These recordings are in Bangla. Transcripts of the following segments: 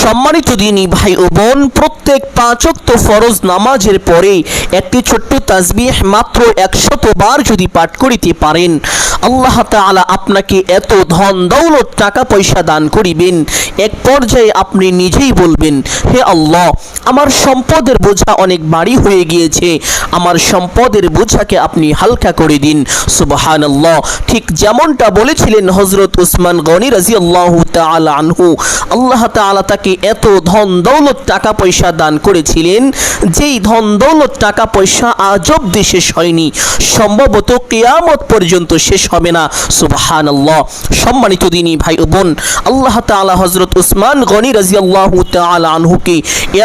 সম্মানিত দিনী ভাই ও বোন, প্রত্যেক 5 ওয়াক্ত ফরজ নামাজের পরে একটি ছোট্ট তাসবিহ মাত্র 100 বার যদি পাঠ করিতে পারেন, আল্লাহ তাআলা আপনাকে এত ধন দৌলত টাকা পয়সা দান করিবেন, এক পর্যায়ে আপনি নিজেই বলবেন, হে আল্লাহ, আমার সম্পদের বোঝা অনেক ভারী হয়ে গিয়েছে, আমার সম্পদের বোঝাকে আপনি হালকা করে দিন। সুবহানাল্লাহ। ঠিক যেমনটা বলেছিলেন হযরত উসমান গনি রাদিয়াল্লাহু তাআলা আনহু, আল্লাহ তাআলা তাকে এত ধন দৌলত টাকা পয়সা দান করেছিলেন, যেই ধন দৌলত টাকা পয়সা আজ অবধি শেষ হয়নি, সম্ভবত কিয়ামত পর্যন্ত শেষ হবে না। সুবহানাল্লাহ। সম্মানিত দিনী ভাই ও বোন, আল্লাহ তাআলা হযরত উসমান গনি রাদিয়াল্লাহু তাআলা আনহুকে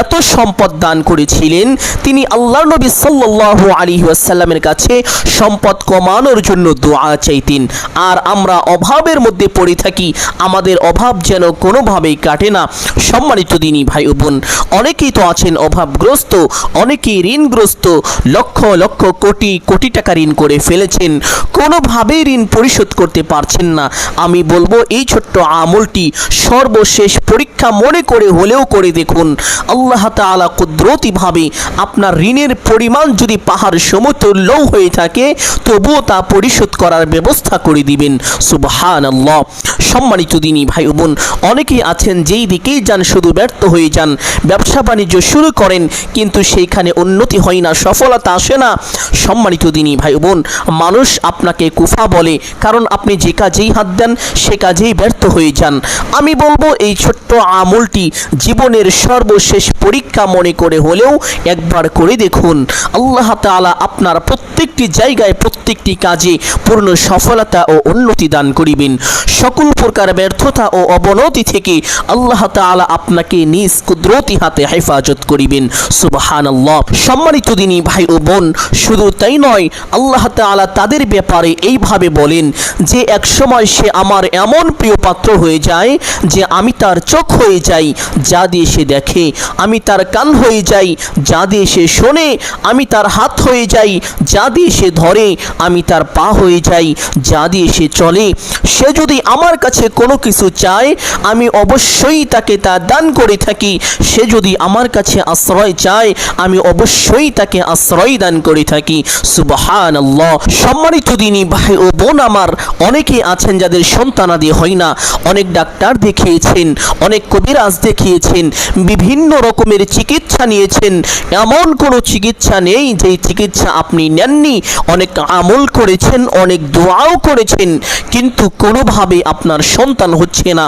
এত সম্পদ দান করেছিলেন, তিনি আল্লাহর নবী সাল্লাল্লাহু আলাইহি ওয়াসাল্লামের কাছে সম্পদ কমানোর জন্য দোয়া চাইতেন। আর আমরা অভাবের মধ্যে পড়ে থাকি, আমাদের অভাব যেন কোনোভাবেই কাটে না। সম্মানিত দিনী ভাই ও বোন, অনেকেই তো আছেন অভাবগ্রস্ত, অনেকেই ঋণগ্রস্ত, লক্ষ লক্ষ কোটি কোটি টাকা ঋণ করে ফেলেছেন, কোনোভাবেই ঋণ পরিশোধ করতে পারছেন না। আমি বলবো, এই ছোট্ট আমলটি সর্বশেষ পরীক্ষা মনে করে হলেও করে দেখুন। আল্লাহ তাআলা কুদরতিভাবে আপনার ঋণের পরিমাণ যদি পাহাড় সমতুল্য হয়ে থাকে, তবুও তা পরিশোধ করার ব্যবস্থা করে দিবেন। সুবহানাল্লাহ। সম্মানিত দিনী ভাই বোন, অনেকেই আছেন যেই দিকেই যান শুধু ব্যর্থ হয়ে যান, ব্যবসা বাণিজ্য শুরু করেন কিন্তু সেইখানে উন্নতি হয় না, সফলতা আসে না। সম্মানিত দিনী ভাই বোন, মানুষ আপনাকে কুফা বলে, কারণ আপনি যে কাজেই হাত দেন সে কাজেই ব্যর্থ হয়ে যান। আমি বলবো, এই ছোট্ট আমলটি জীবনের সর্বশেষ পরীক্ষা মনে করে হলেও একবার করে দেখুন। আল্লাহ তাআলা আপনার প্রত্যেকটি জায়গায় প্রত্যেকটি কাজে পূর্ণ সফলতা ও উন্নতি দান করিবেন। সকল প্রকার ব্যর্থতা ও অবনতি থেকে আল্লাহ তাআলা আপনাকে নিজ কুদরতি হাতে হেফাজত করিবেন। সুবহানাল্লাহ। সম্মানিত দিনী ভাই ও বোন, শুধু তাই নয়, আল্লাহ তাআলা তাদের ব্যাপারে এইভাবে বলেন যে এক সময় সে আমার এমন প্রিয় পাত্র হয়ে যায় যে আমি তার চোখ হয়ে যাই যা দিয়ে সে দেখে, আমি তার কান হয়ে যাই যা দিয়ে সে শোনে, আমি তার হাত হয়ে যাই যা দিয়ে সে ধরে, আমি তার পা হয়ে যাই যা দিয়ে সে চলে। সে যদি আমার কাছে কোনো কিছু চায়, আমি অবশ্যই তাকে তা দান করে থাকি। সে যদি আমার কাছে আশ্রয় চায়, আমি অবশ্যই তাকে আশ্রয় দান করে থাকি। সুবহানাল্লাহ। সম্মানিত দিনী ভাই ও বোন আমার, অনেকে আছেন যাদের সন্তানাদি হয় না, অনেক ডাক্তার দেখিয়েছেন, অনেক কবিরাজ দেখিয়েছেন, বিভিন্ন রকমের চিকিৎসা নিয়েছেন, এমন কোনো চিকিৎসা নেই যেই চিকিৎসা আপনি নেননি। অনেক আমল করেছেন, অনেক দোয়াও করেছেন, কিন্তু কোনোভাবে আপনার সন্তান হচ্ছে না।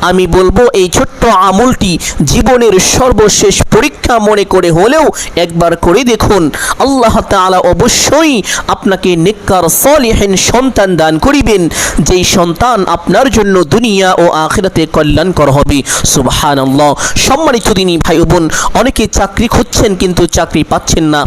আমি বলবো, এই ছোট্ট আমলটি জীবনের সর্বশেষ পরীক্ষা মনে করে হলেও একবার করে দেখুন। আল্লাহ তাআলা অবশ্যই আপনাকে নেককার সালিহিন সন্তান দান করিবেন, যেই সন্তান আপনার জন্য দুনিয়া ও আখিরাতে কল্যাণকর হবে। সুবহানাল্লাহ। সম্মানিত দিনী ভাই বোন, অনেকে চাকরি খুঁজছেন কিন্তু চাকরি পাচ্ছেন না,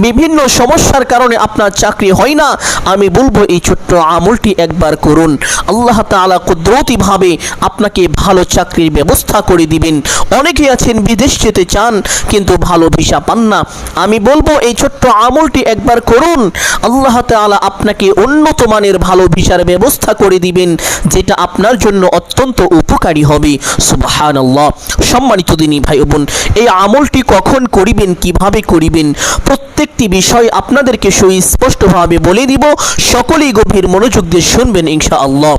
বিভিন্ন সমস্যার কারণে আপনার চাকরি হয় না। আমি বলবো, এই ছোট্ট আমলটি একবার করুন, আল্লাহ তাআলা কুদরতিভাবে আপনাকে ভালো চাকরির ব্যবস্থা করে দিবেন। অনেকে আছেন বিদেশ যেতে চান কিন্তু ভালো ভিসা পান না। আমি বলবো, এই ছোট্ট আমলটি একবার করুন, আল্লাহ তাআলা আপনাকে উন্নত মানের ভালো ভিসার ব্যবস্থা করে দিবেন, যেটা আপনার জন্য অত্যন্ত উপকারী হবে। সুবহানাল্লাহ। সম্মানিত দিনী ভাই বোন, এই আমলটি কখন করিবেন, কিভাবে করিবেন, প্রত্যেকটি বিষয় আপনাদেরকে সুস্পষ্টভাবে বলে দিব। সকলেই গভীর মনোযোগ দিয়ে শুনবেন ইনশাআল্লাহ।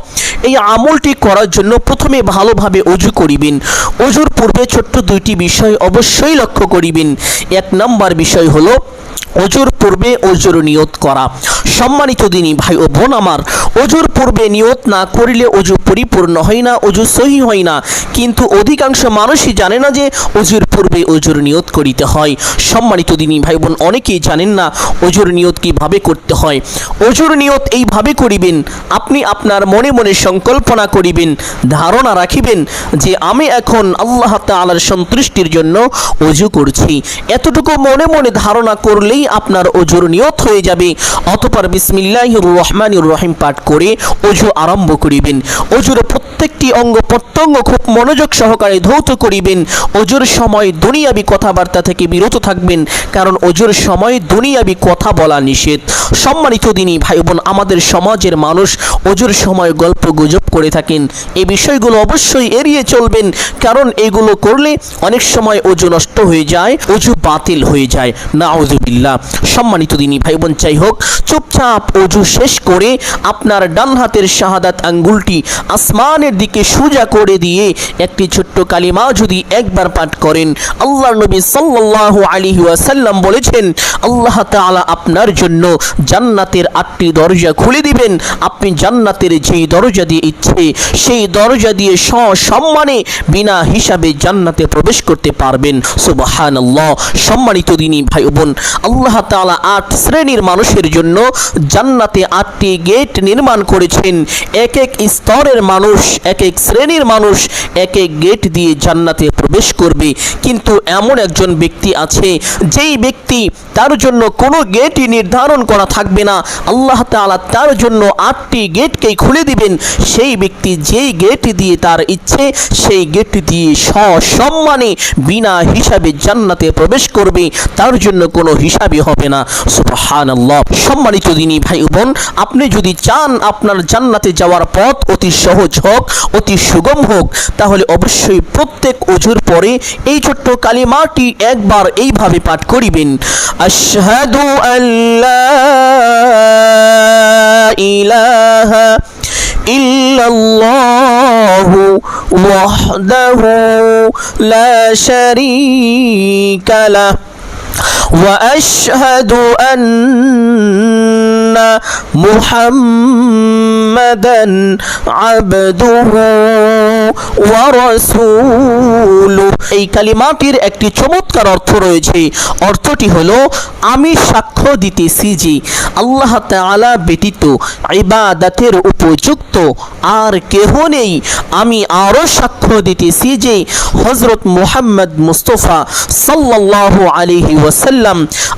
এই আমলটি করার জন্য প্রথমে ভালোভাবে ওযু করিবেন। ওযুর পূর্বে ছোট্ট দুইটি বিষয় অবশ্যই লক্ষ্য করিবেন। এক নম্বর বিষয় হলো ওযুর পূর্বে ওযুর নিয়ত করা। সম্মানিত দিনী ভাই ও বোন আমার, ওযুর পূর্বে নিয়ত না করিলে ওযু পরিপূর্ণ হয় না, ওযু সহি হয় না। কিন্তু অধিকাংশ মানুষই জানে না যে ওযুর পূর্বে ওযুর নিয়ত করিতে হয়। সম্মানিত দিনী ভাই বোন, অনেকেই জানেন না ওযুর নিয়ত কিভাবে করতে হয়। ওযুর নিয়ত এইভাবে করিবেন, আপনি আপনার মনে মনে সংকল্পনা করিবেন, ধারণা রাখিবেন যে আমি এখন আল্লাহ তাআলার সন্তুষ্টির জন্য ওযু করছি। এতটুকু মনে মনে ধারণা করলেই আপনার ওযুর নিয়ত হয়ে যাবে। অতঃপর বিসমিল্লাহির রহমানির রহিম পাঠ করে ওযু আরম্ভ করিবেন। ওযুর প্রত্যেকটি অঙ্গ প্রত্যঙ্গ খুব মনোযোগ সহকারে ধৌত করিবেন। ওযুর সময় দুনিয়াবি কথাবার্তা থেকে বিরত থাকবেন, কারণ ওযুর সময় দুনিয়াবি কথা বলা নিষেধ। সম্মানিত দিনী ভাই বোন, আমাদের সমাজের মানুষ ওযুর সময় গল্প গুজব করে থাকেন, এই বিষয়গুলো অবশ্যই এড়িয়ে চলবেন, কারণ এগুলো করলে অনেক সময় ওযু নষ্ট হয়ে যায়, ওযু বাতিল হয়ে যায়। নাউযুবিল্লাহ। সম্মানিত দিনী ভাই বোন, চাই হোক চুপচাপ ওযু শেষ করে আপনার ডান হাতের শাহাদাত আঙ্গুলটি আসমানের দিকে সোজা করে দিয়ে একটি ছোট্ট কালিমা যদি একবার পাঠ করেন, আল্লাহর নবী সাল্লাল্লাহু আলাইহি ওয়াসাল্লাম বলেছেন আল্লাহ তাআলা আপনার জন্য জান্নাতের 8টি দরজা খুলে দিবেন। আপনি জান্নাতের যেই দরজা দিয়ে ইচ্ছে সেই দরজা দিয়ে সসম্মানে বিনা হিসাবে জান্নাতে প্রবেশ করতে পারবেন। সুবহানাল্লাহ। সম্মানিত দিনী ভাই বোন, আল্লাহ তাআলা 8 শ্রেণীর মানুষের জন্য জান্নাতে 8টি গেট নির্মাণ করেছেন। এক এক স্তরের মানুষ, এক এক শ্রেণীর মানুষ এক এক গেট দিয়ে জান্নাতে প্রবেশ করবে। কিন্তু এমন একজন ব্যক্তি আছে যেই ব্যক্তি তার জন্য কোনো গেটই নির্ধারণ করা থাকবে না, আল্লাহ তাআলা তার জন্য 8টি গেটকেই খুলে দিবেন। সেই ব্যক্তি যেই গেট দিয়ে তার ইচ্ছে সেই গেট দিয়ে সসম্মানে বিনা হিসাবে জান্নাতে প্রবেশ করবে, তার জন্য কোনো হিসাবই হবে না। সুবহানাল্লাহ। সম্মানিত দিনী ভাই বোন, আপনি যদি চান আপনার জান্নাতে যাওয়ার পথ অতি সহজ হোক, অতি সুগম হোক, তাহলে অবশ্যই প্রত্যেক ওযুর পরে এই ছোট্ট কালিমাটি একবার এইভাবে পাঠ করিবেন, আশহাদু আল্লা ইলাহা ইল্লাল্লাহু ওয়াহদাহু লা শারীকা লাহু ওয়া আশহাদু আন্না মুহাম্মাদান আবদুহু ওয়া রাসূলুহু। এই কালিমাটির একটি চমৎকার অর্থ রয়েছে। অর্থটি হলো, আমি সাক্ষ্য দিতেছি যে আল্লাহ তাআলা ব্যতীত ইবাদতের উপযুক্ত আর কেহ নেই। আমি আরও সাক্ষ্য দিতেছি যে হযরত মুহাম্মদ মুস্তাফা সাল্লাল্লাহু আলাইহি ওয়াসাল্লাম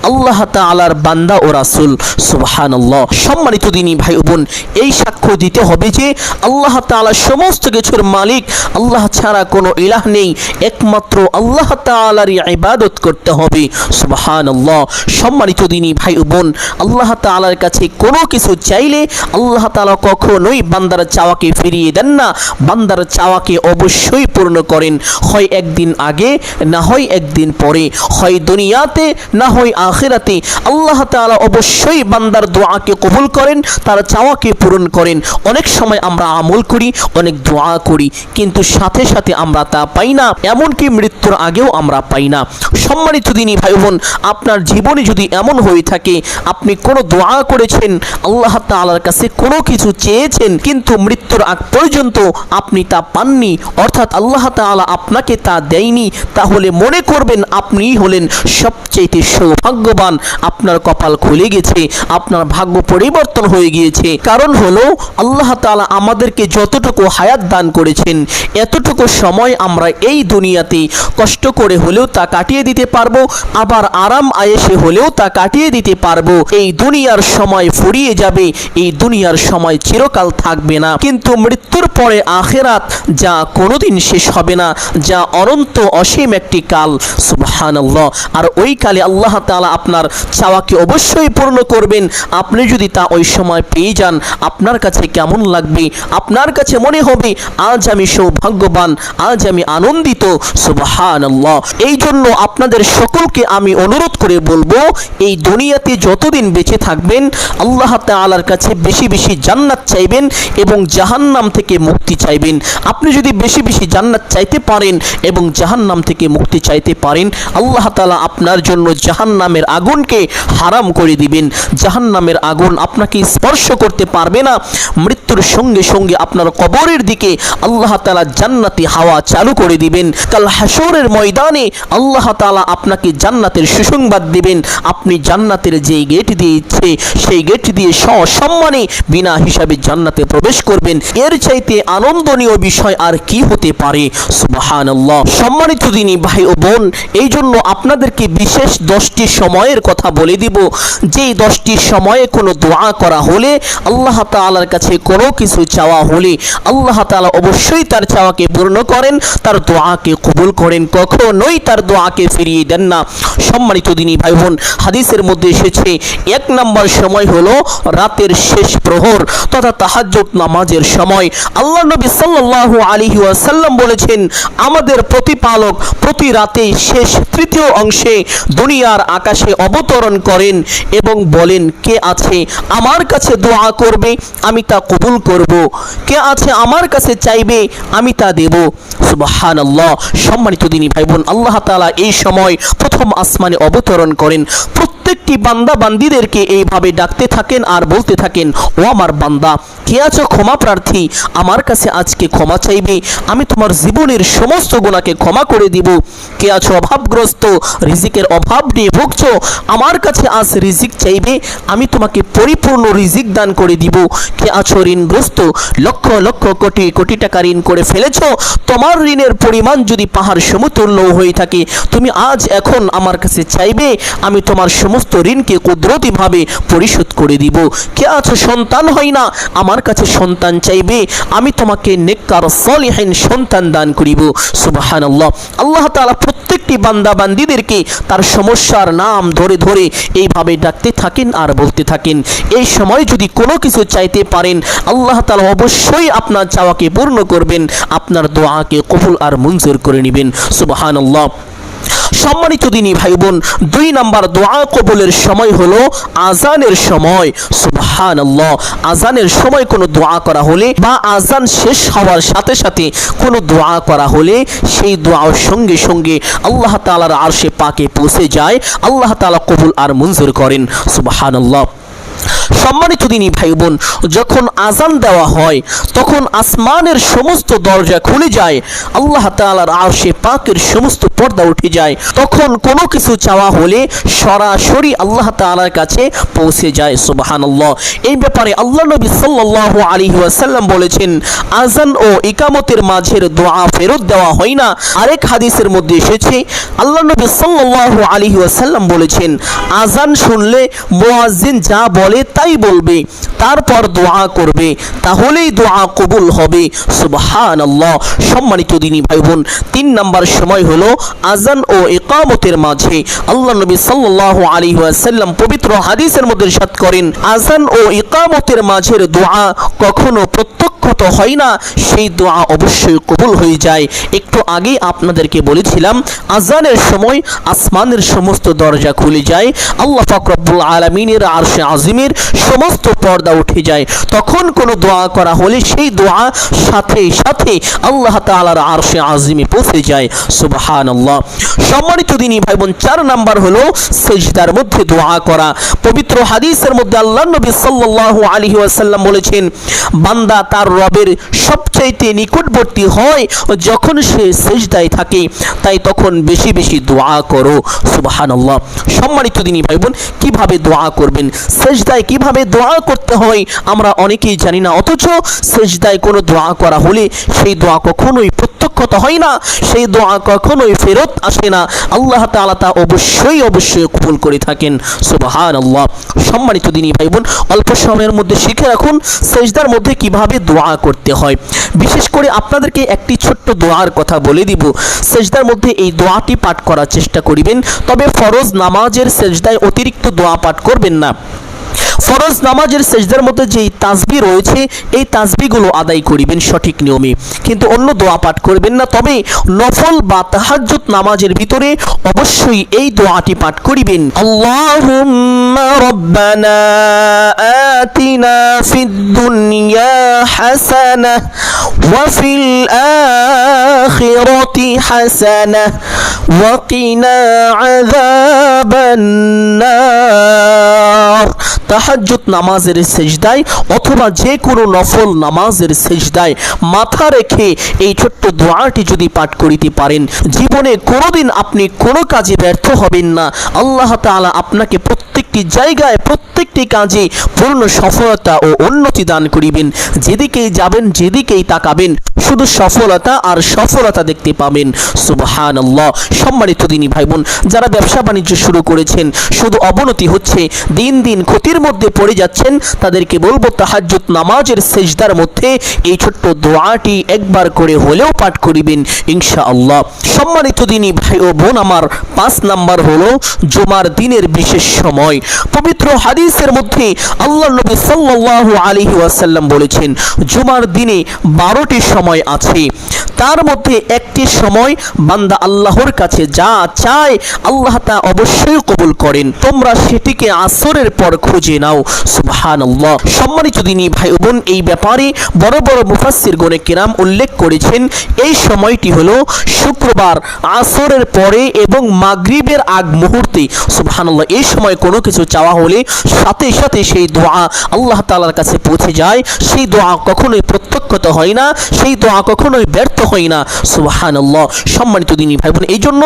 আল্লাহ তাআলার বান্দা ও রাসূল। সুবহানাল্লাহ। সম্মানিত দিনী ভাই বোন, এই সাক্ষ্য দিতে হবে যে আল্লাহ তাআলা সমস্ত কিছুর মালিক, আল্লাহ ছাড়া কোনো ইলাহ নেই, একমাত্র আল্লাহ তাআলারই ইবাদত করতে হবে। সুবহানাল্লাহ। সম্মানিত দিনী ভাই বোন, আল্লাহ তাআলার কাছে কোনো কিছু চাইলে আল্লাহ তাআলা কখনোই বান্দার চাওয়াকে ফিরিয়ে দেন না, বান্দার চাওয়াকে অবশ্যই পূর্ণ করেন, হয় একদিন আগে না হয় একদিন পরে, হয় দুনিয়াতে না হয় আখিরাতে। আল্লাহ তাআলা অবশ্যই বান্দার দোয়াকে কবুল করেন, তার চাওয়াকে পূরণ করেন। অনেক সময় আমরা আমল করি, অনেক দোয়া করি, কিন্তু সাথে সাথে আমরা তা পাই না, এমনকি মৃত্যুর আগেও আমরা পাই না। সম্মানিত দিনী ভাই বোন, আপনার জীবনে যদি এমন হয়ে থাকে আপনি কোনো দোয়া করেছেন, আল্লাহ তাআলার কাছে কোনো কিছু চেয়েছেন, কিন্তু মৃত্যুর আগ পর্যন্ত আপনি তা পাননি, অর্থাৎ আল্লাহ তাআলা আপনাকে তা দেয়নি, তাহলে মনে করবেন আপনিই হলেন সবচেয়ে সৌভাগ্যবান। আপনার কপাল খুলে গেছে, আপনার ভাগ্য পরিবর্তন হয়ে গিয়েছে। কারণ হলো আল্লাহ তাআলা আমাদেরকে যতটুকু হায়াত দান করেছেন, এতটুকু সময় আমরা এই দুনিয়াতে কষ্ট করে হলেও তা কাটিয়ে দিতে পারবো, আবার আরাম আয়েশে হলেও তা কাটিয়ে দিতে পারবো। এই দুনিয়ার সময় ফুরিয়ে যাবে, এই দুনিয়ার সময় চিরকাল থাকবে না, কিন্তু মৃত্যুর পরে আখিরাত যা কোনোদিন শেষ হবে না, যা অনন্ত অসীম একটি কাল। সুবহানাল্লাহ। আর ওই কালে আল্লাহ তাআলা আপনার চাওয়াকে অবশ্যই পূর্ণ করবেন। আপনি যদি তা ওই সময় পেয়ে যান, আপনার কাছে কেমন লাগবে? আপনার কাছে মনে হবে আজ আমি সৌভাগ্যবান, আজ আমি আনন্দিত। সুবহানাল্লাহ। এই জন্য আপনাদের সকলকে আমি অনুরোধ করে বলবো, এই দুনিয়াতে যতদিন বেঁচে থাকবেন আল্লাহ তাআলার কাছে বেশি বেশি জান্নাত চাইবেন এবং জাহান্নাম থেকে মুক্তি চাইবেন। আপনি যদি বেশি বেশি জান্নাত চাইতে পারেন এবং জাহান্নাম থেকে মুক্তি চাইতে পারেন, আল্লাহ তাআলা আপনার জন্য জাহান্নামের আগুনকে হারাম করে দিবেন। জাহান্নামের আগুন আপনাকে স্পর্শ করতে পারবে না। মৃত্যুর সঙ্গে সঙ্গে আপনার কবরের দিকে আল্লাহ তাআলা জান্নাতি হাওয়া চালু করে দিবেন। কাল হাসরের ময়দানে আল্লাহ তাআলা আপনাকে জান্নাতের সুসংবাদ দিবেন। আপনি জান্নাতের যেই গেট দিয়ে ইচ্ছে সেই গেট দিয়ে সসম্মানে বিনা হিসাবে জান্নাতে প্রবেশ করবেন। এর চাইতে আনন্দনীয় বিষয় আর কি হতে পারে? সুবহানাল্লাহ। সম্মানিত দিনী ভাই ও বোন, এই জন্য আপনাদেরকে বিশেষ 10টি সময়ের কথা বলে দিব, যেই 10টি সময়ে কোনো দোয়া করা হলে, আল্লাহ তাআলার কাছে কোনো কিছু চাওয়া হলে আল্লাহ তাআলা অবশ্যই তার চাওয়াকে পূর্ণ করেন, তার দোয়াকে কবুল করেন, কখনোই তার দোয়াকে ফিরিয়ে দেন না। সম্মানিত দিনী ভাই বোন, হাদিসের মধ্যে এসেছে 1 নম্বর সময় হলো রাতের শেষ প্রহর তথা তাহাজ্জুদ নামাজের সময়। আল্লাহ নবী সাল্লাল্লাহু আলাইহি ওয়াসাল্লাম বলেছেন, আমাদের প্রতিপালক প্রতি রাতে শেষ তৃতীয় অংশে দুনিয়ার আকাশে অবতরণ করেন এবং বলেন, কে আছে আমার কাছে দোয়া করবে আমি তা কবুল করব, কে আছে আমার কাছে চাইবে আমি তা দেব। সুবহানাল্লাহ। সম্মানিত দিনী ভাই বোন, আল্লাহ তাআলা এই সময় প্রথম আসমানে অবতরণ করেন, প্রত্যেকটি বান্দা বান্দীদেরকে এইভাবে ডাকতে থাকেন আর বলতে থাকেন, ও আমার বান্দা, কে আছো ক্ষমা প্রার্থী, আমার কাছে আজকে ক্ষমা চাইবে, আমি তোমার জীবনের সমস্ত গুনাহকে ক্ষমা করে দিব। কে আছো অভাবগ্রস্ত, রিজিকের অভাব নিয়ে ভুগছো, আমার কাছে আজ রিজিক চাইবে, আমি তোমাকে পরিপূর্ণ রিজিক দান করে দিব। কে আছো ঋণগ্রস্ত, লক্ষ লক্ষ কোটি কোটি টাকা ঋণ করে ফেলেছো, তোমার ঋণের পরিমাণ যদি পাহাড় সমতুল্য হয়ে থাকে, তুমি আজ এখন আমার কাছে চাইবে, আমি তোমার সমস্ত ঋণকে কুদরতিভাবে পরিশোধ করে দিব। কে আছো সন্তান হয় না, আমার কাছে সন্তান চাইবে, আমি তোমাকে নেককার সলিহিন সন্তান দান করিব। সুবহানাল্লাহ। আল্লাহ তাআলা প্রত্যেকটি বান্দা বান্দীদেরকে তার সমস্যার নাম ধরে ধরে এইভাবে ডাকতে থাকেন আর বলতে থাকেন। এই সময় যদি কোনো কিছু চাইতে পারেন, আল্লাহ তাআলা অবশ্যই আপনার চাওয়াকে পূর্ণ করবেন, আপনার দোয়াকে কবুল আর মঞ্জুর করে নেবেন। সুবহানাল্লাহ। সম্মানিত দিনী ভাই বোন, 2 নম্বর দোয়া কবুলের সময় হলো আজানের সময়। সুবহানাল্লাহ। আজানের সময় কোনো দোয়া করা হলে বা আজান শেষ হওয়ার সাথে সাথে কোনো দোয়া করা হলে সেই দোয়ার সঙ্গে সঙ্গে আল্লাহ তাআলার আরশে পাকে পৌঁছে যায়, আল্লাহ তাআলা কবুল আর মঞ্জুর করেন। সুবহানাল্লাহ। সম্মানিত দিনী ভাই বোন, যখন আজান দেওয়া হয় তখন আসমানের সমস্ত দরজা খুলে যায়, আল্লাহ তাআলার আরশে পাকের সমস্ত পর্দা উঠে যায়, তখন কোনো কিছু চাওয়া হলে সরাসরি আল্লাহ তাআলার কাছে পৌঁছে যায়। সুবহানাল্লাহ। এই ব্যাপারে আল্লাহ নবী সাল্লাল্লাহু আলাইহি ওয়াসাল্লাম বলেছেন, আজান ও ইকামতের মাঝের দোয়া ফেরত দেওয়া হয় না। আরেক হাদিসের মধ্যে এসেছে, আল্লাহ নবী সাল্লাল্লাহু আলাইহি ওয়াসাল্লাম বলেছেন, আজান শুনলে মুয়াজ্জিন যা বলে তাই বলবে, তারপর দোয়া করবে, তাহলেই দোয়া কবুল হবে। সুবহানাল্লাহ। সম্মানিত দিনী ভাই বোন, 3 নম্বর সময় হলো আজান ও ইকামতের মাঝে। আল্লাহ নবী সাল্লাল্লাহু আলাইহি ওয়াসাল্লাম পবিত্র হাদিসের মধ্যে ইরশাদ করেন, আজান ও ইকামতের মাঝের দোয়া কখনো প্রত্যক্ষত হয় না, সেই দোয়া অবশ্যই কবুল হয়ে যায়। একটু আগে আপনাদেরকে বলেছিলাম, আজানের সময় আসমানের সমস্ত দরজা খুলে যায়, আল্লাহ পাক রব্বুল আলামিনের আরশে আজিমের সমস্ত পর্দা উঠে যায়, তখন কোনো দোয়া করা হলে সেই দোয়া সাথে সাথে আল্লাহ তাআলার আরশে আজিমে পৌঁছে যায়। সুবহানাল্লাহ। সম্মানিত দিনী ভাই বোন, 4 নাম্বার হলো সিজদার মধ্যে দোয়া করা। পবিত্র হাদিসের মধ্যে আল্লাহ নবী সাল্লাল্লাহু আলাইহি ওয়াসাল্লাম বলেছেন, বান্দা তার রবের সবচাইতে নিকটবর্তী হয় যখন সে সিজদায় থাকে, তাই তখন বেশি বেশি দোয়া করো। সুবহানাল্লাহ। সম্মানিত দিনী ভাই বোন, কিভাবে দোয়া করবেন, সিজদায় কিভাবে দোয়া করতে হয় আমরা অনেকেই জানি না, অথচ সিজদায় কোনো দোয়া করা হলে সেই দোয়া কখনোই প্রত্যক্ষত হয় না, সেই দোয়া কখনোই ফেরত আসে না, আল্লাহ তাআলা তা অবশ্যই অবশ্যই কবুল করে থাকেন। সুবহানাল্লাহ। সম্মানিত দিনী ভাই বোন, অল্প সময়ের মধ্যে শিখে রাখুন সিজদার মধ্যে কিভাবে দোয়া করতে হয়। বিশেষ করে আপনাদেরকে একটি ছোট্ট দোয়ার কথা বলে দিব, সিজদার মধ্যে এই দোয়াটি পাঠ করার চেষ্টা করিবেন, তবে ফরজ নামাজের সিজদায় অতিরিক্ত দোয়া পাঠ করবেন না। ফরজ নামাজের সিজদার মধ্যে যেই তাসবিহ রয়েছে এই তাসবিহগুলো আদায় করিবেন সঠিক নিয়মে, কিন্তু অন্য দোয়া পাঠ করবেন না। তবে নফল বা তাহাজ্জুদ নামাজের ভিতরে অবশ্যই এই দোয়াটি পাঠ করিবেন, আল্লাহুম্মা রাব্বানা আতিনা ফিদ দুনিয়া হাসানাহ ওয়া ফিল আখিরাতি হাসানাহ ওয়া কিনা আযাবান নার। তাহাজ্জুদ নামাজের সিজদায় অথবা যে কোনো নফল নামাজের সিজদায় মাথা রেখে এই ছোট্ট দোয়াটি যদি পাঠ করিতে পারেন, জীবনে কোনোদিন আপনি কোনো কাজে ব্যর্থ হবেন না। আল্লাহ তাআলা আপনাকে প্রত্যেকটি প্রত্যেকটি জায়গায় প্রত্যেকটি কাজে পূর্ণ সফলতা ও উন্নতি দান করিবেন। যেদিকেই যাবেন, যেদিকেই তাকাবেন, শুধু সফলতা আর সফলতা দেখতে পাবেন। সুবহানাল্লাহ। সম্মানিত দিনী ভাই বোন, যারা ব্যবসা বাণিজ্য শুরু করেছেন, শুধু অবনতি হচ্ছে, দিন দিন ক্ষতির মধ্যে পড়ে যাচ্ছেন, তাদেরকে বলবো তাহাজ্জুদ নামাজের সেজদার মধ্যে এই ছোট্ট দোয়াটি একবার করে হলেও পাঠ করিবেন ইনশাআল্লাহ। সম্মানিত দিনী ভাই ও বোন আমার, 5 নাম্বার হলো জুমার দিনের বিশেষ সময়। পবিত্র হাদিসের মধ্যে আল্লাহর নবী সাল্লাল্লাহু আলাইহি ওয়াসাল্লাম বলেছেন, জুমার দিনে 12টি সময় আছে, তার মধ্যে একটি সময় বান্দা আল্লাহর কাছে যা চায় আল্লাহ তা অবশ্যই কবুল করেন। তোমরা সেটিকে আসরের পর খুঁজে নাও। সুবহানাল্লাহ। সম্মানিত দিনী ভাই বোন, এই ব্যাপারে বড় বড় মুফাসসিরগণে কিরাম উল্লেখ করেছেন, এই সময়টি হলো শুক্রবার আসরের পরে এবং মাগরিবের আগ মুহূর্তে। সুবহানাল্লাহ। এই সময় কোনো কিছু চাওয়া হলে সাথে সাথে সেই দোয়া আল্লাহ তাআলার কাছে পৌঁছে যায়। সেই দোয়া কখনোই প্রত্যাখ্যাত হয় না, সেই দোয়া কখনোই ব্যর্থ হয় না। সুবহানাল্লাহ। সম্মানিত দিনী ভাই বোন, এই জন্য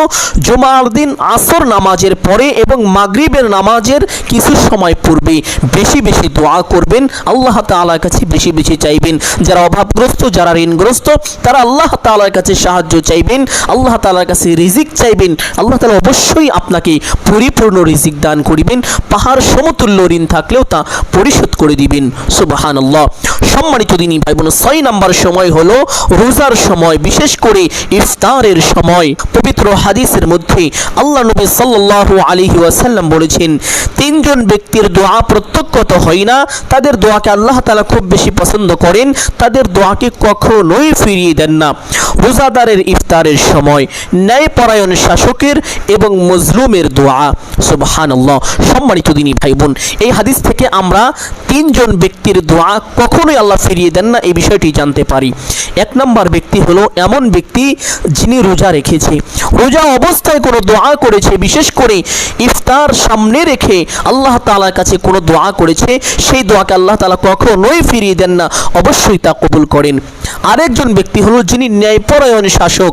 জুমার দিন আসর নামাজের পরে এবং মাগরিবের নামাজের কিছু সময় পূর্বে বেশি বেশি দোয়া করবেন, আল্লাহ তাআলার কাছে বেশি বেশি চাইবেন। যারা অভাবগ্রস্ত, যারা ঋণগ্রস্ত, তারা আল্লাহ তাআলার কাছে সাহায্য চাইবেন, আল্লাহ তাআলার কাছে রিজিক চাইবেন। আল্লাহ তাআলা অবশ্যই আপনাকে পরিপূর্ণ রিজিক দান করিবেন। পাহাড় সমতুল্য ঋণ থাকলেও তা পরিশোধ করে দিবেন। সুবহানাল্লাহ। সম্মানিত দিনী ভাই বোন, 6 নাম্বার সময় হলো রোজার সময়, বিশেষ করে ইফতারের সময়। পবিত্র হাদিসের মধ্যে আল্লাহ নবী সাল্লাল্লাহু আলাইহি ওয়াসাল্লাম বলেছেন, 3 জন ব্যক্তির দোয়া প্রত্যাখ্যাত হয় না, তাদের দোয়াকে আল্লাহ তাআলা খুব বেশি পছন্দ করেন, তাদের দোয়াকে কখনোই ফিরিয়ে দেন না। রোজাদারের ইফতারের সময়, ন্যায়পরায়ণ শাসকের এবং মজলুমের দোয়া। সুবহানাল্লাহ। সম্মানিত দিনী ভাই বোন, এই হাদিস থেকে আমরা 3 জন ব্যক্তির দোয়া কখনোই আল্লাহ ফিরিয়ে দেন না এই বিষয়টি জানতে পারি। 1 নম্বর ব্যক্তি হলো এমন ব্যক্তি যিনি রোজা রেখেছে, রোজা অবস্থায় কোনো দোয়া করেছে, বিশেষ করে ইফতার সামনে রেখে আল্লাহ তাআলার কাছে কোনো দোয়া করেছে, সেই দোয়াকে আল্লাহ তাআলা কখনোই ফিরিয়ে দেন না, অবশ্যই তা কবুল করেন। আরেকজন ব্যক্তি হলো যিনি ন্যায়পরায়ণ শাসক,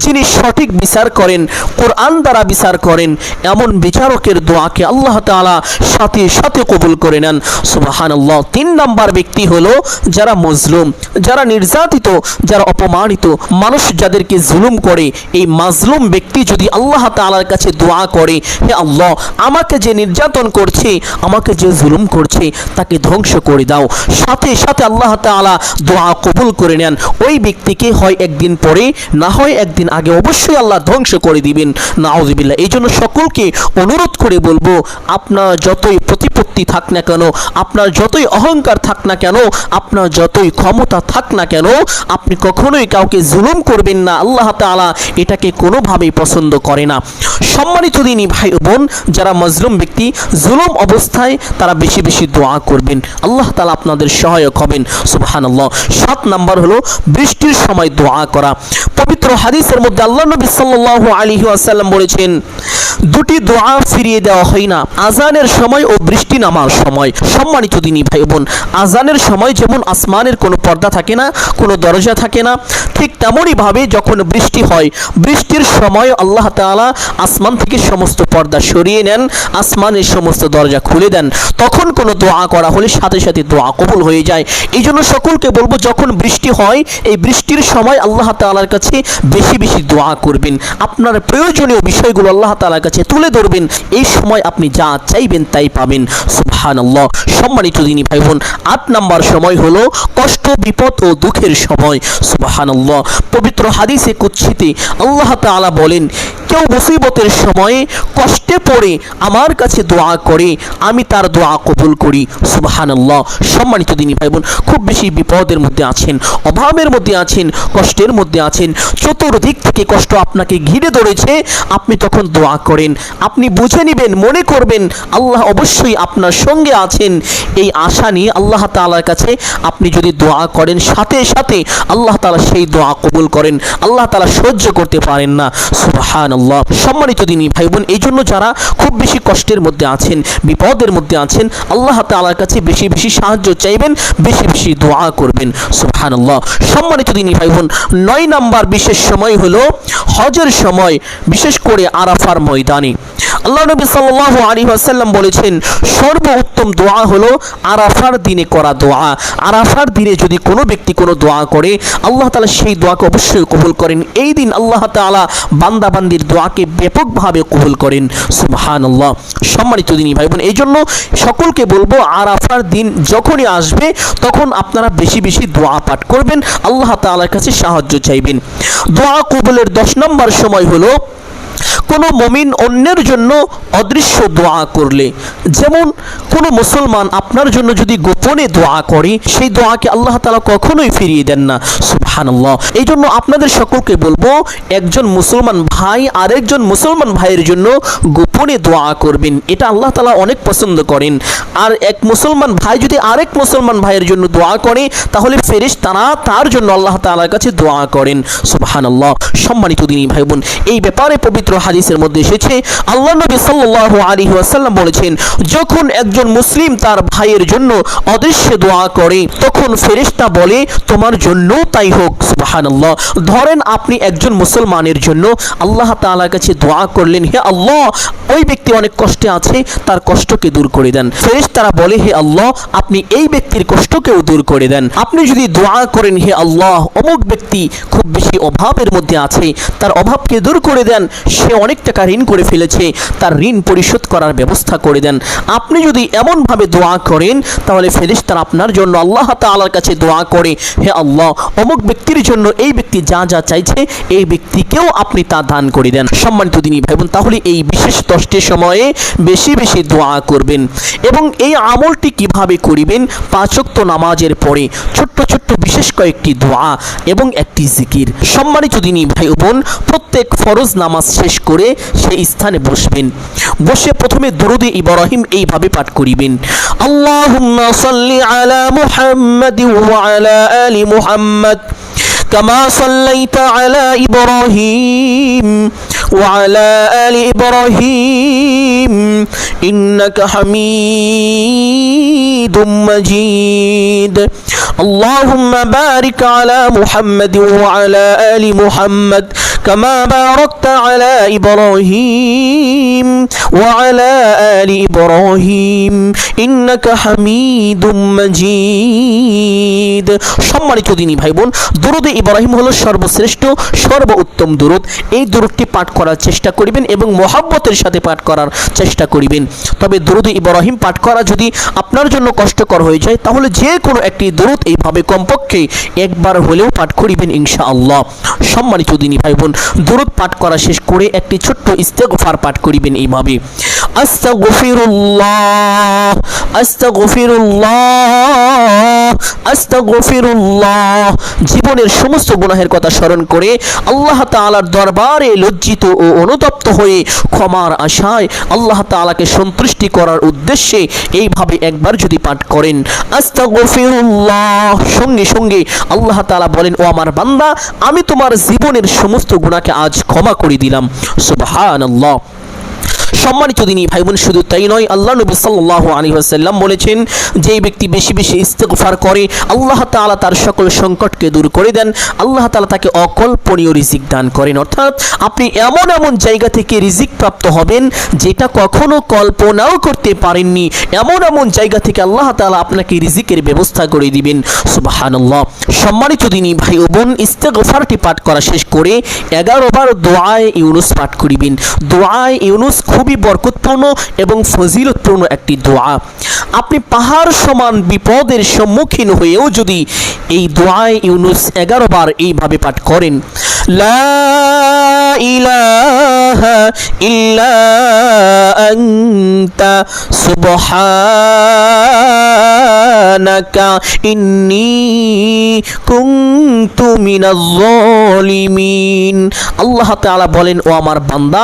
যিনি সঠিক বিচার করেন, কোরআন দ্বারা বিচার করেন, এমন বিচারকের দোয়াকে আল্লাহ তাআলা সাথে সাথে কবুল করে নেন। সুবহানাল্লাহ। 3 নাম্বার ব্যক্তি হলো যারা মজলুম, যারা নির্যাতিত, যারা অপমানিত, মানুষ যাদেরকে জুলুম করে, এই মাজলুম ব্যক্তি যদি আল্লাহ তাআলার কাছে দোয়া করে, হে আল্লাহ, আমাকে যে নির্যাতন করছে, আমাকে যে জুলুম করছে, তাকে ধ্বংস করে দাও, সাথে সাথে আল্লাহ তাআলা দোয়া কবুল করে নেন। ওই ব্যক্তিকে হয় একদিন পরে, না হয় একদিন আগে অবশ্যই আল্লাহ ধ্বংস করে দিবেন। নাউযুবিল্লাহ। এই জন্য সকলকে অনুরোধ করে বলবো, আপনার যতই প্রতিপত্তি থাক না কেন, আপনার যতই অহংকার থাক না কেন, আপনার যতই ক্ষমতা থাক না কেন, আপনি কখনোই কাউকে জুলুম করবেন না। আল্লাহ তাআলা এটাকে কোনোভাবেই পছন্দ করে না। সম্মানিত দিনী ভাই বোন, যারা মজলুম ব্যক্তি, জুলুম অবস্থায় তারা বেশি বেশি দোয়া করবেন, আল্লাহ তাআলা আপনাদের সহায়ক হবেন। সুবহানাল্লাহ। 7 নাম্বার হলো বৃষ্টির সময় দোয়া করা। পবিত্র হাদিসের মধ্যে আল্লাহ নবী সাল্লাল্লাহু আলাইহি ওয়াসাল্লাম বলেছেন, 2টি দোয়া ফিরিয়ে দেওয়া হয় না, আজানের সময় ও বৃষ্টি নামার সময়। সম্মানিত দিনী ভাই বোন, আজানের সময় যেমন আসমানের কোনো পর্দা থাকে না, কোনো দরজা থাকে না, ঠিক তেমনই ভাবে যখন বৃষ্টি হয়, বৃষ্টির সময় আল্লাহ তাআলা আসমান থেকে সমস্ত পর্দা সরিয়ে নেন, আসমানের সমস্ত দরজা খুলে দেন, তখন কোনো দোয়া করা হলে সাথে সাথে দোয়া কবুল হয়ে যায়। এই জন্য সকলকে বলবো, যখন বৃষ্টি হয়, এই বৃষ্টির সময় আল্লাহ তাআলার কাছে বেশি বেশি দোয়া করবেন, আপনার প্রয়োজনীয় বিষয়গুলো আল্লাহ তাআলার কাছে তুলে ধরবেন, এই সময় আপনি যা চাইবেন তাই পাবেন। সুবহানাল্লাহ। সম্মানিত দিনী ভাই বোন, 8 নাম্বার সময় হলো কষ্ট, বিপদ ও দুঃখের সময়। সুবহানাল্লাহ। পবিত্র হাদিসে কুদসিতে আল্লাহ তাআলা বলেন, কেউ মুসিবতের সময়ে কষ্টে পড়ে আমার কাছে দোয়া করে, আমি তার দোয়া কবুল করি। সুবহানাল্লাহ। সম্মানিত দিনী ভাই বোন, খুব বেশি বিপদের মধ্যে আছেন, অভাবের মধ্যে আছেন, কষ্টের মধ্যে আছেন, চতুর্দিক থেকে কষ্ট আপনাকে ঘিরে ধরেছে, আপনি তখন দোয়া করেন, আপনি বুঝে নেবেন, মনে করবেন আল্লাহ অবশ্যই আপনার সঙ্গে আছেন, এই আশা নিয়ে আল্লাহ তাআলার কাছে আপনি যদি দোয়া করেন, সাথে সাথে আল্লাহ তাআলা সেই দোয়া কবুল করেন। আল্লাহ তাআলা সহ্য করতে পারেন না। সুবহানাল্লাহ। সম্মানিত দিনী ভাই বোন, এই জন্য যারা খুব বেশি কষ্টের মধ্যে আছেন, বিপদের মধ্যে আছেন, আল্লাহ তাআলার কাছে বেশি বেশি সাহায্য চাইবেন, বেশি বেশি দোয়া করবেন। সুবহানাল্লাহ। সম্মানিত দিনী ভাই বোন, 9 নাম্বার বিশেষ সময় হলো হজের সময়, বিশেষ করে আরাফার ময়দানে। আল্লাহ নবী সাল্লাল্লাহু আলাইহি ওয়াসাল্লাম বলেছেন সর্বোত্তম দোয়া হলো আরাফার দিনে করা দোয়া। আরাফার দিনে যদি কোনো ব্যক্তি কোনো দোয়া করে আল্লাহ তাআলা সেই দোয়াকে অবশ্যই কবুল করেন। এই দিন আল্লাহ তাআলা বান্দা বান্দির দোয়াকে ব্যাপকভাবে কবুল করেন। সুবহানাল্লাহ। সম্মানিত দিনী ভাই বোন, এই জন্য সকলকে বলবো আরাফার দিন যখনই আসবে তখন আপনারা বেশি বেশি দোয়া পাঠ করবেন, আল্লাহ তাআলার কাছে সাহায্য চাইবেন। দোয়া কবুলের 10 নম্বর সময় হলো কোনো মুমিন অন্যের জন্য অদৃশ্য দোয়া করলে। যেমন কোনো মুসলমান আপনার জন্য যদি গোপনে দোয়া করে সেই দোয়াকে আল্লাহ তাআলা কখনোই ফিরিয়ে দেন না। সুবহানাল্লাহ। এই জন্য আপনাদের সকলকে বলবো একজন মুসলমান ভাই আরেকজন মুসলমান ভাইয়ের জন্য গোপনে দোয়া করবেন, এটা আল্লাহ তাআলা অনেক পছন্দ করেন। আর এক মুসলমান ভাই যদি আরেক মুসলমান ভাইয়ের জন্য দোয়া করে তাহলে ফেরেশতারা তার জন্য আল্লাহ তাআলার কাছে দোয়া করেন। সুবহানাল্লাহ। সম্মানিত দিনী ভাই বোন, এই ব্যাপারে পবিত্র হাদিসের মধ্যে এসেছে আল্লাহ নবী সাল্লাল্লাহু আলাইহি ওয়াসাল্লাম বলেছেন যখন একজন মুসলিম তার ভাইয়ের জন্য অদৃশ্য দোয়া করে তখন ফেরেশতা বলে তোমার জন্য তাই হোক। সুবহানাল্লাহ। ধরেন আপনি একজন মুসলমানের জন্য আল্লাহ তাআলার কাছে দোয়া করলেন, হে আল্লাহ ওই ব্যক্তি অনেক কষ্টে আছে তার কষ্টকে দূর করে দেন। ফেরেশতারা বলে হে আল্লাহ আপনি এই ব্যক্তির কষ্টকেও দূর করে দেন। আপনি যদি দোয়া করেন হে আল্লাহ অমুক ব্যক্তি খুব বেশি অভাবের মধ্যে আছে তার অভাবকে দূর করে দেন, সে অনেক টাকা ঋণ করে ফেলেছে তার ঋণ পরিশোধ করার ব্যবস্থা করে দেন। আপনি যদি এমনভাবে দোয়া করেন তাহলে ফেরেশতারা আপনার জন্য আল্লাহ তাআলার কাছে দোয়া করে হে আল্লাহ অমুক ব্যক্তির জন্য এই ব্যক্তি যা যা চাইছে এই ব্যক্তিকেও আপনি তা দান করে দেন। সম্মানিত দিনী ভাই বোন, তাহলে এই বিশেষ 10টি সময়ে বেশি বেশি দোয়া করবেন। এবং এই আমলটি কিভাবে করিবেন? 5 ওয়াক্ত নামাজের পরে ছোট্ট ছোট্ট বিশেষ কয়েকটি দোয়া এবং একটি জিকির। সম্মানিত দিনী ভাই বোন, প্রত্যেক ফরজ নামাজ শেষ করে সেই স্থানে বসবেন। বসে প্রথমে দুরূদে ইব্রাহিম এইভাবে পাঠ করিবেন, আল্লাহুম্মা সাল্লি আলা মুহাম্মাদ ওয়া আলা আলি মুহাম্মাদ কামা সাল্লাইতা আলা ইব্রাহিম ওয়া আলা আলি ইব্রাহিম ইন্নাকা হামিদুম মাজিদ। আল্লাহুম্মা বারিক আলা মুহাম্মাদ ওয়া আলা আলি মুহাম্মাদ কামা বারাকতা আলা ইব্রাহিম ওয়া আলা আলি ইব্রাহিম ইন্নাকা হামিদুম মাজিদ। সম্মানিত দিনী ভাই বোন, দুরূদে ইব্রাহিম হলো সর্বশ্রেষ্ঠ সর্বোত্তম দুরূদ। এই দুরূদটি পাঠ করার চেষ্টা করিবেন এবং মহব্বতের সাথে পাঠ করার চেষ্টা করিবেন। তবে দুরূদে ইব্রাহিম পাঠ করা যদি আপনার জন্য কষ্টকর হয়ে যায় তাহলে যে কোনো একটি দুরূদ এইভাবে কমপক্ষে একবার হলেও পাঠ করিবেন ইনশাআল্লাহ। সম্মানিত দিনী ভাই বোন, দুরূদ পাঠ করা শেষ করে একটি ছোট্ট ইস্তেগফার পাঠ করিবেন এইভাবে, আস্তাগফিরুল্লাহ আস্তাগফিরুল্লাহ আস্তাগফিরুল্লাহ। জীবনের সমস্ত গুনাহের কথা স্মরণ করে আল্লাহ তাআলার দরবারে লজ্জিত ও অনুতপ্ত হয়ে ক্ষমার আশায় আল্লাহ তাআলাকে সন্তুষ্টি করার উদ্দেশ্যে এইভাবে একবার যদি পাঠ করেন আস্তাগফিরুল্লাহ, সঙ্গে সঙ্গে আল্লাহ তাআলা বলেন ও আমার বান্দা আমি তোমার জীবনের সমস্ত গুনাহকে আজ ক্ষমা করে দিলাম। সুবহানাল্লাহ। সম্মানিত দিনী ভাই বোন, শুধু তাই নয় আল্লাহ নবী সাল্লাল্লাহু আলাইহি ওয়াসাল্লাম বলেছেন যে ব্যক্তি বেশি বেশি ইস্তেগফার করে আল্লাহ তাআলা তার সকল সংকটকে দূর করে দেন, আল্লাহ তাআলা তাকে অকল্পনীয় রিজিক দান করেন। অর্থাৎ আপনি এমন এমন জায়গা থেকে রিজিক প্রাপ্ত হবেন যেটা কখনো কল্পনাও করতে পারেননি। এমন এমন জায়গা থেকে আল্লাহ তাআলা আপনাকে রিজিকের ব্যবস্থা করে দিবেন। সুবহানাল্লাহ। সম্মানিত দিনী ভাই ও বোন, ইস্তেগফারটি পাঠ করা শেষ করে 11 বার দোয়ায়ে ইউনুস পাঠ করিবেন। দোয়ায়ে ইউনুস খুবই বরকতপূর্ণ এবং ফজিলতপূর্ণ একটি দোয়া। আপনি পাহাড় সমান বিপদের সম্মুখীন হয়েও যদি এই দোয়ায়ে ইউনুস 11 বার এইভাবে পাঠ করেন, লা ইলাহা ইল্লা আনতা সুবহানাকা ইন্নী কুনতু মিনাজ জালিমিন। আল্লাহ তাআলা বলেন ও আমার বান্দা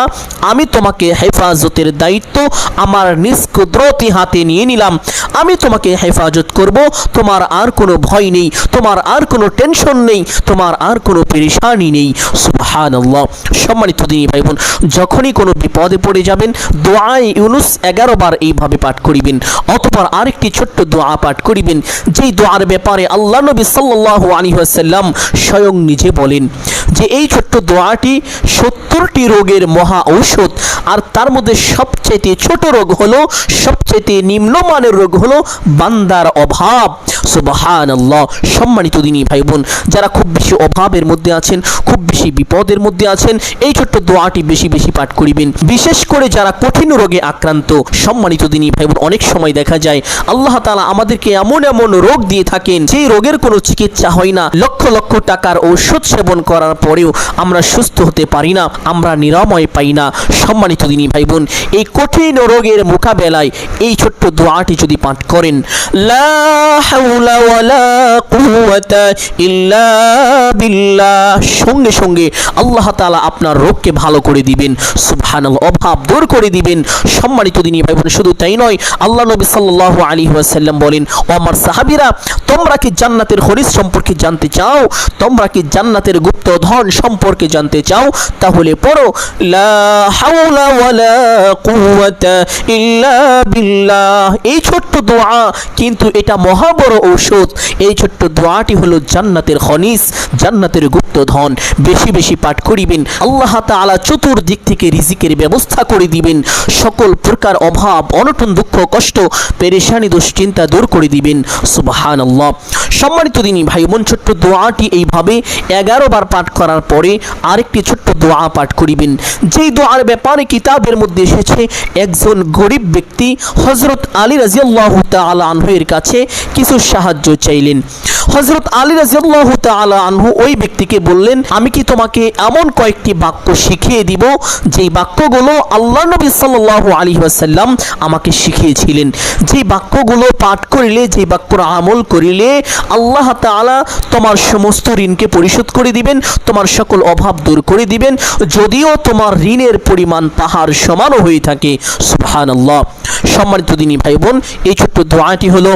আমি তোমাকে হেফাজতের দায়িত্ব আমার নিজ কুদরতি হাতে নিয়ে নিলাম। আমি তোমাকে হেফাজত করব, তোমার আর কোনো ভয় নেই, তোমার আর কোনো টেনশন নেই, তোমার আর কোনো পেরেশানি নেই। সুবহানাল্লাহ। সম্মানিত দিনী ভাই বোন, যখনই কোনো বিপদে পড়ে যাবেন দোয়ায়ে ইউনুস 11 বার এইভাবে পাঠ করিবেন। অতঃপর আরেকটি ছোট্ট দোয়া পাঠ করিবেন যেই দোয়ার ব্যাপারে আল্লাহ নবী সাল্লাল্লাহু আলাইহি ওয়াসাল্লাম স্বয়ং নিজে বলেন যে এই ছোট্ট দোয়াটি 70টি রোগের মহা ঔষধ। আর তার মধ্যে সবচেয়ে ছোট রোগ হলো, সবচেয়ে নিম্নমানের রোগ হলো বান্দার অভাব। সুবহানাল্লাহ। সম্মানিত দিনী ভাই বোন, যারা খুব বেশি অভাবের মধ্যে আছেন, খুব বেশি বিপদের মধ্যে আছেন, এই ছোট্ট দোয়াটি বেশি বেশি পাঠ করিবেন। বিশেষ করে যারা কঠিন রোগে আক্রান্ত, সম্মানিত দিনী ভাই বোন, অনেক সময় দেখা যায় আল্লাহ তাআলা আমাদেরকে এমন এমন রোগ দিয়ে থাকেন যেই রোগের কোনো চিকিৎসা হয় না। লক্ষ লক্ষ টাকার ঔষধ সেবন করার পরেও আমরা সুস্থ হতে পারি না, আমরা নিরাময় পাই না। সম্মানিত দিনী ভাই বোন, এই কঠিন রোগের মোকাবেলায় এই ছোট্ট দোয়াটি যদি পাঠ করেন, লা হাওলা ওয়ালা কুওয়াতা ইল্লা বিল্লাহ, সঙ্গে সঙ্গে আল্লাহ তাআলা আপনার রোগকে ভালো করে দিবেন। সুবহানাল্লাহ। অভাব দূর করে দিবেন। সম্মানিত দিনী ভাই বোন, শুধু তাই নয়, আল্লাহ নবী সাল্লাল্লাহু আলাইহি ওয়াসাল্লাম বলেন, ও আমার সাহাবীরা, তোমরা কি জান্নাতের খনিজ সম্পর্কে জানতে চাও? তোমরা কি জান্নাতের গুপ্ত ধন সম্পর্কে জানতে চাও? তাহলে পড়ো লা হাওলা ওয়ালা কুওয়াতা ইল্লা বিল্লাহ। এই ছোট্ট দোয়া কিন্তু এটা মহা বড় ঔষধ। এই ছোট্ট দোয়াটি হলো জান্নাতের খনিজ, জান্নাতের গুপ্ত ধন। বেশি বেশি পাঠ করিবেন। আল্লাহ তাআলা চতুর্দিক থেকে রিজিকের ব্যবস্থা করে দিবেন। সকল প্রকার অভাব, অনটন, দুঃখ, কষ্ট, পেরেশানি, দুশ্চিন্তা দূর করে দিবেন। সুবহানাল্লাহ। সম্মানিত দিনী ভাই বোন, ছোট্ট দোয়াটি এইভাবে 11 বার পাঠ করার পরে আরেকটি ছোট্ট দোয়া পাঠ করিবেন। যেই দোয়ার ব্যাপারে কিতাবের মধ্যে এসেছে, একজন গরিব ব্যক্তি হযরত আলী রাদিয়াল্লাহু তাআলা আনহু এর কাছে কিছু সাহায্য চাইলেন। হযরত আলী রাদিয়াল্লাহু তাআলা আনহু ওই ব্যক্তিকে বললেন, আমি কি তোমাকে এমন কয়েকটি বাক্য শিখিয়ে দিব যেই বাক্যগুলো আল্লাহ নবী সাল্লাল্লাহু আলাইহি ওয়াসাল্লাম আমাকে শিখিয়েছিলেন। যেই বাক্যগুলো পাঠ করিলে, যেই বাক্যর আমল করিলে আল্লাহ তাআলা তোমার সমস্ত ঋণকে পরিশোধ করে দিবেন, তোমার সকল অভাব দূর করে দিবেন, যদিও তোমার ঋণের পরিমাণ পাহাড় সমানও হয়ে থাকে। সুবহানাল্লাহ। সম্মানিত দিনী ভাই বোন, এই ছোট্ট দোয়াটি হলো,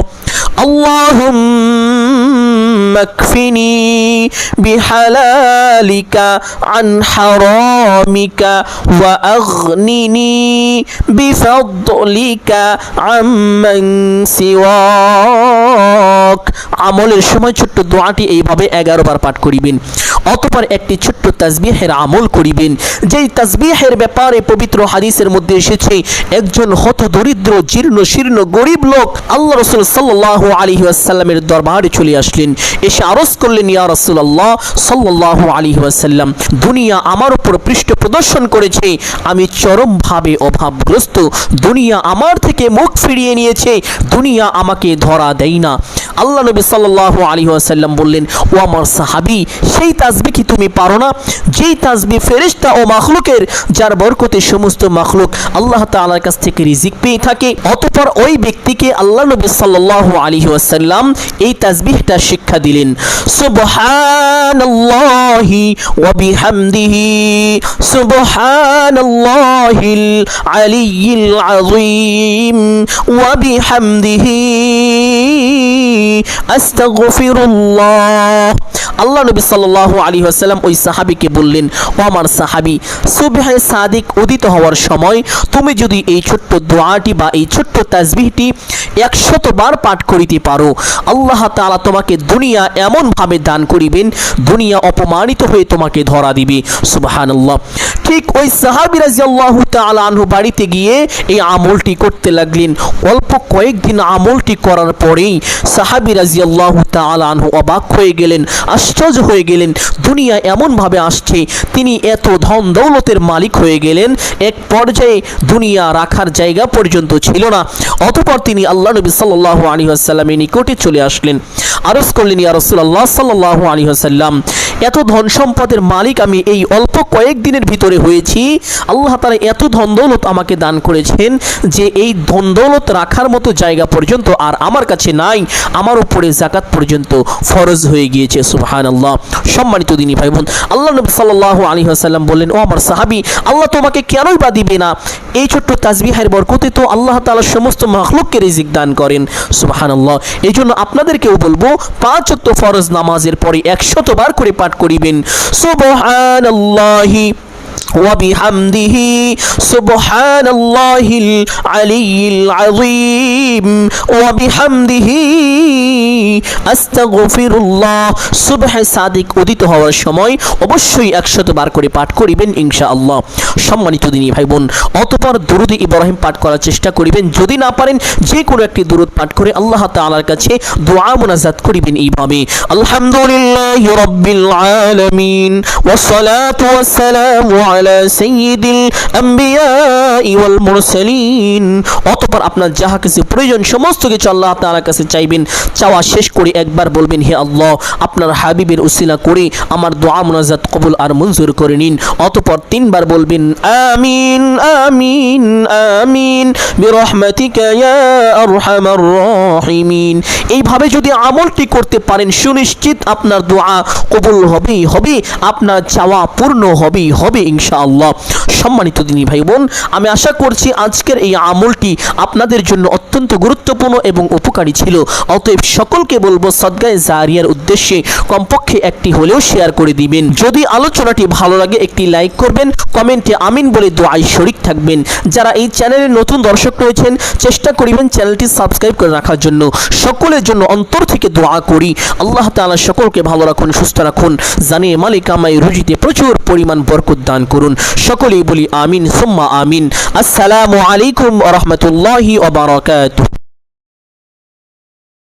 আল্লাহুম্মা কফিনি বিহালালিকা আন হারামিকা ওয়া আগনিনি বিফাদলিকা আম্মান সিওয়াক। আমলের সময় ছোট্ট দোয়াটি এইভাবে 11 বার পাঠ করিবেন। অতঃপর একটি ছোট্ট তাসবিহের আমল করিবেন। যেই তাসবিহের ব্যাপারে পবিত্র হাদিসের মধ্যে এসেছে, একজন হতদরিদ্র, জীর্ণ শীর্ণ গরিব লোক আল্লাহ রাসূল সাল্লাল্লাহু আলাইহি ওয়াসাল্লামের দরবারে চলে আসলেন। এসে আরজ করলেন, ইয়া রাসূলুল্লাহ সাল্লাল্লাহু আলাইহি ওয়াসাল্লাম, দুনিয়া আমার উপর পৃষ্ঠ প্রদর্শন করেছে, আমি চরমভাবে অভাবগ্রস্ত, দুনিয়া আমার থেকে মুখ ফিরিয়ে নিয়েছে, দুনিয়া আমাকে ধরা দেয় না। আল্লাহ নবী সাল্লাল্লাহু আলাইহি ওয়াসাল্লাম বললেন, ও আমার সাহাবী, সেই তাসবিহ কি তুমি পারো না? যেই তাসবিহ ফেরেশতা ও মাখলুকের, যার বরকতে সমস্ত মাখলুক আল্লাহ তাআলার কাছ থেকে রিজিক পেয়ে থাকে। অতঃপর ওই ব্যক্তিকে আল্লাহ নবী সাল্লাল্লাহু আলাইহি ওয়াসাল্লাম এই তাসবিহটা শিক্ষা দিলেন। সুবহানাল্লাহি ওয়া বিহামদিহি সুবহানাল্লাহিল আলিয়্যিল আযীম ওয়া বিহামদিহি আস্তাগফিরুল্লাহ। আল্লাহ নবী সাল্লাল্লাহু আলাইহি ওয়াসাল্লাম ওই সাহাবীকে বললেন, ও আমার সাহাবী, সুবহে সাদিক উদিত হওয়ার সময় তুমি যদি এই ছোট্ট দোয়াটি বা এই ছোট্ট তাসবিহটি 100 বার পাঠ করিতে পারো, আল্লাহ তাআলা তোমাকে দুনিয়া এমন ভাবে দান করিবেন, দুনিয়া অপমানিত হয়ে তোমাকে ধরা দিবে। সুবহানাল্লাহ। ঠিক ওই সাহাবী রাদিয়াল্লাহু তাআলা আনহু বাড়িতে গিয়ে এই আমলটি করতে লাগলেন। অল্প কয়েকদিন আমলটি করার পরেই সাহাবী রাদিয়াল্লাহু তাআলা আনহু অবাক হয়ে গেলেন, আশ্চর্য হয়ে গেলেন। দুনিয়া এমন ভাবে আসছে, তিনি এত ধন দৌলতের মালিক হয়ে গেলেন, এক পর্যায়ে দুনিয়া রাখার জায়গা পর্যন্ত ছিল না। অতঃপর তিনি আল্লাহ নবী সাল্লাল্লাহু আলাইহি ওয়াসাল্লামের নিকটে চলে আসলেন, আরজ করলেন, ইয়া রাসূলুল্লাহ সাল্লাল্লাহু আলাইহি ওয়াসাল্লাম, এত ধন সম্পদের মালিক আমি এই অল্প কয়েকদিনের ভিতরে হয়েছি। আল্লাহ তাআলা এত ধন দৌলত আমাকে দান করেছেন যে এই ধন দৌলত রাখার মতো জায়গা পর্যন্ত আর আমার কাছে নাই, আমার উপরে যাকাত পর্যন্ত ফরজ হয়ে গিয়েছে। সুবহানাল্লাহ। সম্মানিত দিনী ভাই বোন, আল্লাহ নবী সাল্লাল্লাহু আলাইহি ওয়াসাল্লাম বললেন, ও আমার সাহাবী, আল্লাহ তোমাকে কেনই বা দিবে না? এই ছোট্ট তাসবিহের বরকতে তো আল্লাহ তাআলা সমস্ত মাখলুককে রিজিক দান করেন। সুবহানাল্লাহ। এই জন্য আপনাদেরকেও বলবো, 5 ওয়াক্ত ফরজ নামাজের পরে 100 বার করে পাঠ করিবেন, সুবহানাল্লাহি وبحمده سبحان الله العلي العظيم وبحمده আস্তাগফিরুল্লাহ। সুবহে সাদিক উদিত হওয়ার সময় অবশ্যই 100 বার করে পাঠ করিবেন ইনশাআল্লাহ। সম্মানিত দিনী ভাই বোন, অতঃপর দুরুদ ইব্রাহিম পাঠ করার চেষ্টা করিবেন। যদি না পারেন যে কোনো একটি দুরুদ পাঠ করে আল্লাহ তাআলার কাছে দোয়া মুনাজাত করিবেন এইভাবে: আলহামদুলিল্লাহি রাব্বিল আলামিন ওয়াসসালাতু ওয়াসসালামু আলা সাইয়্যিদিল আম্বিয়া ওয়াল মুরসালিন। অতঃপর আপনার যাহা কিছু প্রয়োজন সমস্ত কিছু আল্লাহ তাআলার কাছে চাইবেন। চাওয়া শেষ করে একবার বলবেন, হে আল্লাহ, আপনার হাবিবের উসিলা করে আমার দোয়া মুনাজাত কবুল আর মঞ্জুর করে নিন। অতঃপর 3 বার বলবেন, আমিন আমিন আমিন বিরহমাতিকা ইয়া আরহামার রাহিমিন। এইভাবে যদি আমলটি করতে পারেন সুনিশ্চিত আপনার দোয়া কবুল হবেই হবে, আপনার চাওয়া পূর্ণ হবেই হবে ইনশাআল্লাহ। সম্মানিত দিনী ভাই বোন, আমি আশা করছি আজকের এই আমলটি আপনাদের জন্য অত্যন্ত গুরুত্বপূর্ণ এবং উপকারী ছিল। অতএব সকলকে বলবো সদকায়ে জারিয়ার উদ্দেশ্যে কমপক্ষে একটি হলেও শেয়ার করে দিবেন। যদি আলোচনাটি ভালো লাগে একটি লাইক করবেন, কমেন্টে আমিন বলে দোয়ায় শরীক থাকবেন। যারা এই চ্যানেলে নতুন দর্শক রয়েছেন চেষ্টা করিবেন চ্যানেলটি সাবস্ক্রাইব করে রাখার জন্য। সকলের জন্য অন্তর থেকে দোয়া করি আল্লাহ তাআলা সকলকে ভালো রাখুন, সুস্থ রাখুন, জানিয়ে মালিক আমায় রুজিতে প্রচুর পরিমাণ বরকত দান করুন। সকলেই বলি আমিন সুম্মা আমিন। আসসালামু আলাইকুম ওয়া রাহমাতুল্লাহি ওয়া বারাকাতুহু।